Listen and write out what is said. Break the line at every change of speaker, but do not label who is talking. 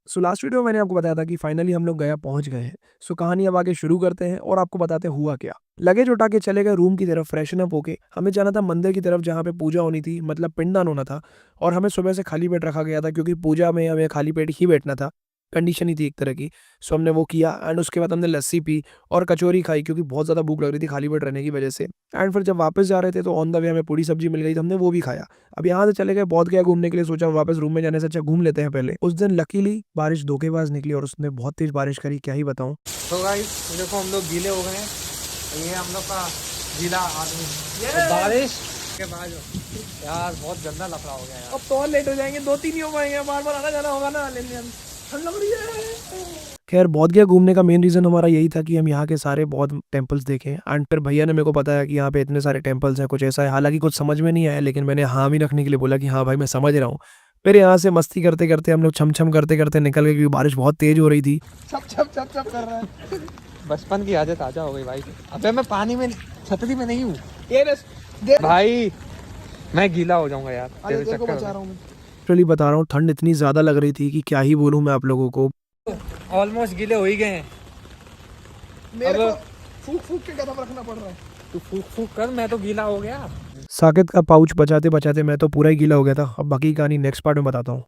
So last video में मैंने आपको बताया था कि फाइनली हम लोग गया पहुंच गए हैं। सो कहानी अब आगे शुरू करते हैं और आपको बताते हैं हुआ क्या। लगेज उठा के चले गए रूम की तरफ फ्रेशन अप होके। हमें जाना था मंदिर की तरफ जहाँ पे पूजा होनी थी, मतलब पिंडदान होना था। और हमें सुबह से खाली पेट रखा गया था क्योंकि पूजा में हमें खाली पेट ही बैठना था। कंडीशन ही थी एक तरह की। सो हमने वो किया एंड उसके बाद हमने लस्सी पी और कचौरी खाई क्योंकि बहुत ज़्यादा भूख लग रही थी खाली पेट रहने की वजह से। एंड फिर जब वापस जा रहे थे तो ऑन द वे हमें पूरी सब्जी मिल गई तो हमने वो भी खाया। अब यहाँ से चले गए बोध गया घूमने के लिए, सोचा वापस रूम में जाने से अच्छा घूम लेते हैं पहले। उस दिन लकीली बारिश धोखेबाज निकली और उसने बहुत तेज बारिश करी, क्या ही बताऊं।
तो गाइस देखो हम लोग गीले हो गए हैं। ये हम लोग का गीला आदमी बारिश के बाद यार बहुत गंदा लफड़ा हो गया यार।
अब तो और लेट हो जाएंगे, 2-3 ही हो पाएंगे, बार बार आना जाना होगा ना लेने। ठंड लग रही है। खैर बोध गया घूमने का मेन रीजन हमारा यही था कि हम यहाँ के सारे बौद्ध टेम्पल्स देखें। एंड फिर भैया ने मेरे को बताया कि यहाँ पे इतने सारे टेम्पल्स हैं, कुछ ऐसा है। हालांकि कुछ समझ में नहीं आया लेकिन मैंने हाँ भी रखने के लिए बोला कि हाँ भाई मैं समझ रहा हूँ। फिर यहाँ से मस्ती करते करते हम लोग छम छम करते करते निकल गए क्योंकि बारिश बहुत तेज हो रही थी।
छप छप छप छप कर रहा है। बचपन की यादें ताजा हो गई भाई। अबे मैं पानी में छतरी में नहीं हूँ भाई, मैं गीला हो जाऊंगा यार तेरे चक्कर में।
लिटरली बता रहा हूँ ठंड इतनी ज्यादा लग रही थी कि क्या ही बोलूँ मैं आप लोगों को।
ऑलमोस्ट गीले हो ही गए हैं।
मेरे को फूक फूक के कदम रखना पड़ रहा है।
तू फूक फूक कर, मैं तो गीला हो गया।
साकेत का पाउच बचाते बचाते मैं तो पूरा ही गीला हो गया था। अब बाकी की कहानी नेक्स्ट पार्ट में बताता हूँ।